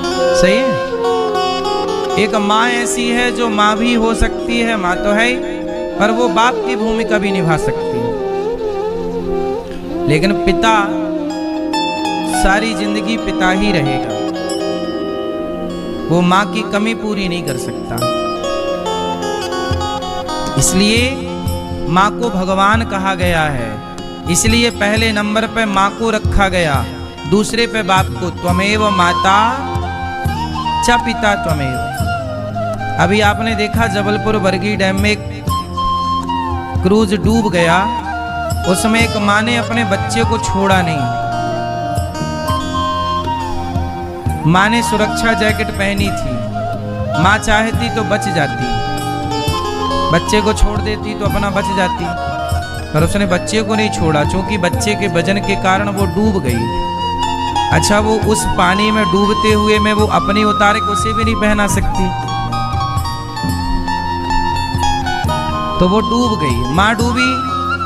सही है। एक माँ ऐसी है जो माँ भी हो सकती है, माँ तो है ही, पर वो बाप की भूमिका भी निभा सकती है। लेकिन पिता सारी जिंदगी पिता ही रहेगा, वो माँ की कमी पूरी नहीं कर सकता। इसलिए माँ को भगवान कहा गया है, इसलिए पहले नंबर पे माँ को रखा गया, दूसरे पे बाप को। त्वमेव माता च पिता त्वमेव। अभी आपने देखा जबलपुर बरगी डैम में एक क्रूज डूब गया, उसमें एक माँ ने अपने बच्चे को छोड़ा नहीं। माँ ने सुरक्षा जैकेट पहनी थी, माँ चाहती तो बच जाती, बच्चे को छोड़ देती तो अपना बच जाती, पर उसने बच्चे को नहीं छोड़ा, क्योंकि बच्चे के वजन के कारण वो डूब गई। अच्छा, वो उस पानी में डूबते हुए में वो अपनी उतार के उसे भी नहीं पहना सकती, तो वो डूब गई। माँ डूबी,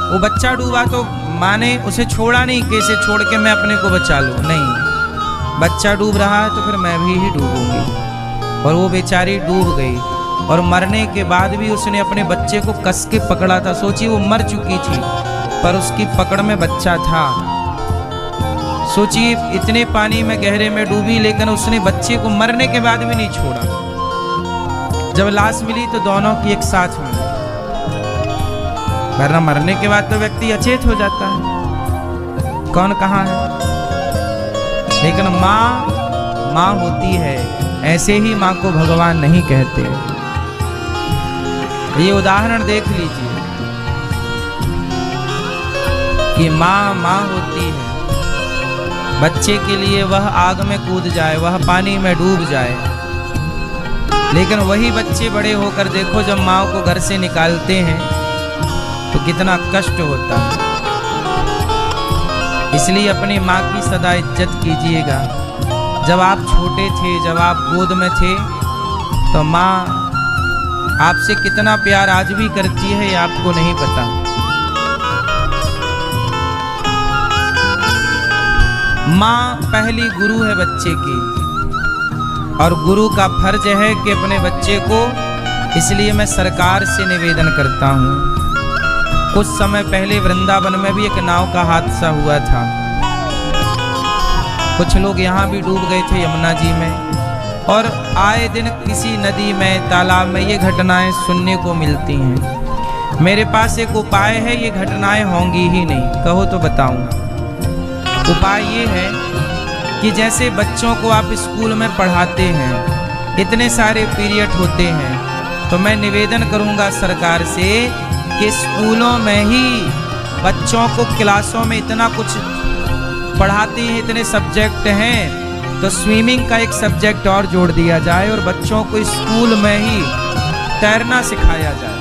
वो बच्चा डूबा, तो माँ ने उसे छोड़ा नहीं, कैसे छोड़ के मैं अपने को बचा लूं, नहीं, बच्चा डूब रहा है तो फिर मैं भी ही डूबूंगी। और वो बेचारी डूब गई, और मरने के बाद भी उसने अपने बच्चे को कस के पकड़ा था। सोचिए, वो मर चुकी थी पर उसकी पकड़ में बच्चा था। सोचिए, इतने पानी में गहरे में डूबी, लेकिन उसने बच्चे को मरने के बाद भी नहीं छोड़ा। जब लाश मिली तो दोनों की एक साथ मिली, वरना मरने के बाद तो व्यक्ति अचेत हो जाता है, कौन कहाँ है। लेकिन माँ माँ होती है, ऐसे ही माँ को भगवान नहीं कहते। ये उदाहरण देख लीजिए कि माँ माँ होती है, बच्चे के लिए वह आग में कूद जाए, वह पानी में डूब जाए, लेकिन वही बच्चे बड़े होकर देखो जब माँ को घर से निकालते हैं तो कितना कष्ट होता है। इसलिए अपनी माँ की सदा इज्जत कीजिएगा। जब आप छोटे थे, जब आप गोद में थे, तो माँ आपसे कितना प्यार आज भी करती है, ये आपको नहीं पता। माँ पहली गुरु है बच्चे की, और गुरु का फर्ज है कि अपने बच्चे को, इसलिए मैं सरकार से निवेदन करता हूँ। कुछ समय पहले वृंदावन में भी एक नाव का हादसा हुआ था, कुछ लोग यहाँ भी डूब गए थे यमुना जी में, और आए दिन किसी नदी में, तालाब में ये घटनाएं सुनने को मिलती हैं। मेरे पास एक उपाय है, ये घटनाएं होंगी ही नहीं, कहो तो बताऊं। उपाय ये है कि जैसे बच्चों को आप स्कूल में पढ़ाते हैं, इतने सारे पीरियड होते हैं, तो मैं निवेदन करूंगा सरकार से कि स्कूलों में ही बच्चों को क्लासों में इतना कुछ पढ़ाते हैं, इतने सब्जेक्ट हैं, तो स्विमिंग का एक सब्जेक्ट और जोड़ दिया जाए और बच्चों को स्कूल में ही तैरना सिखाया जाए।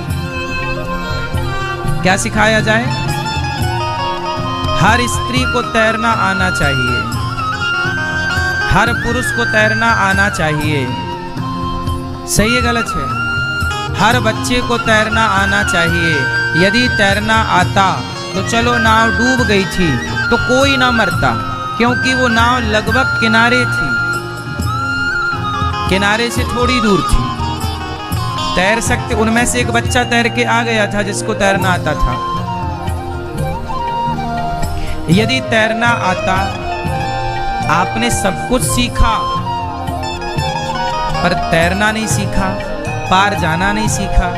क्या सिखाया जाए? हर स्त्री को तैरना आना चाहिए, हर पुरुष को तैरना आना चाहिए। सही है गलत है? हर बच्चे को तैरना आना चाहिए। यदि तैरना आता तो चलो नाव डूब गई थी तो कोई ना मरता, क्योंकि वो नाव लगभग किनारे थी, किनारे से थोड़ी दूर थी, तैर सकते। उनमें से एक बच्चा तैर के आ गया था जिसको तैरना आता था। यदि तैरना आता, आपने सब कुछ सीखा पर तैरना नहीं सीखा, पार जाना नहीं सीखा,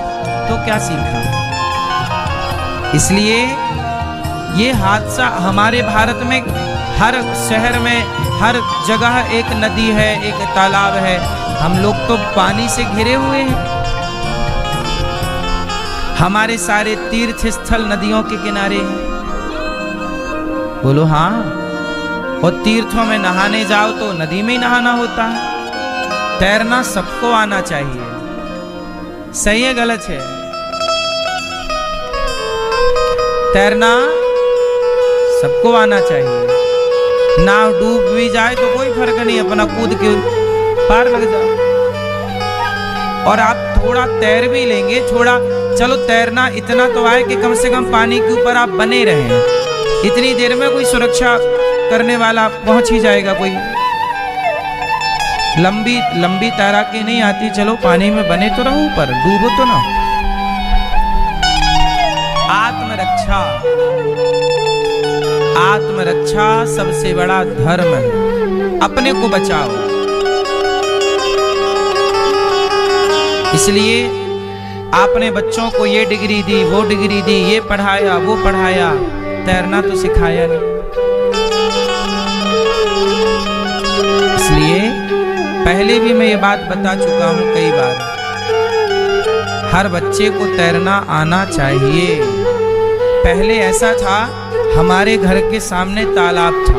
तो क्या सीखा? इसलिए ये हादसा हमारे भारत में हर शहर में, हर जगह एक नदी है, एक तालाब है। हम लोग तो पानी से घिरे हुए हैं। हमारे सारे तीर्थ स्थल नदियों के किनारे हैं। बोलो हाँ। और तीर्थों में नहाने जाओ तो नदी में ही नहाना होता है। तैरना सबको आना चाहिए। सही है गलत है? तैरना सबको आना चाहिए। नाव डूब भी जाए तो कोई फर्क नहीं, अपना कूद के पार लग जाओ। और आप थोड़ा तैर भी लेंगे, थोड़ा चलो तैरना इतना तो आए कि कम से कम पानी के ऊपर आप बने रहें। इतनी देर में कोई सुरक्षा करने वाला पहुंच ही जाएगा कोई। लंबी लंबी तैराकी नहीं आती, चलो पानी में बने तो रहो, पर डूबो तो ना। आत्मरक्षा, आत्मरक्षा सबसे बड़ा धर्म है। अपने को बचाओ। इसलिए आपने बच्चों को ये डिग्री दी, वो डिग्री दी, ये पढ़ाया, वो पढ़ाया, तैरना तो सिखाया नहीं। इसलिए पहले भी मैं ये बात बता चुका हूं कई बार, हर बच्चे को तैरना आना चाहिए। पहले ऐसा था, हमारे घर के सामने तालाब था,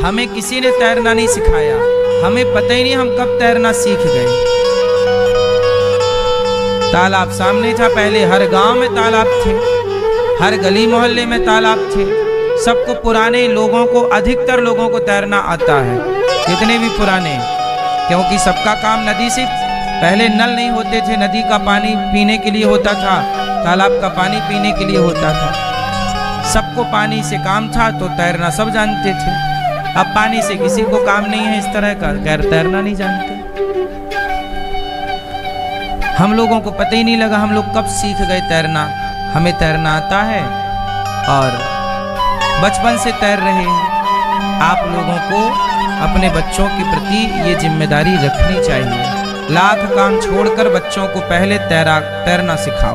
हमें किसी ने तैरना नहीं सिखाया, हमें पता ही नहीं हम कब तैरना सीख गए। तालाब सामने था, पहले हर गांव में तालाब थे, हर गली मोहल्ले में तालाब थे। सबको, पुराने लोगों को, अधिकतर लोगों को तैरना आता है, जितने भी पुराने, क्योंकि सबका काम नदी से, पहले नल नहीं होते थे, नदी का पानी पीने के लिए होता था, तालाब का पानी पीने के लिए होता था। सबको पानी से काम था, तो तैरना सब जानते थे। अब पानी से किसी को काम नहीं है इस तरह का, खैर तैरना नहीं जानते। हम लोगों को पता ही नहीं लगा हम लोग कब सीख गए तैरना। हमें तैरना आता है और बचपन से तैर रहे हैं। आप लोगों को अपने बच्चों के प्रति ये जिम्मेदारी रखनी चाहिए। लाख काम छोड़कर बच्चों को पहले तैरना सिखाओ।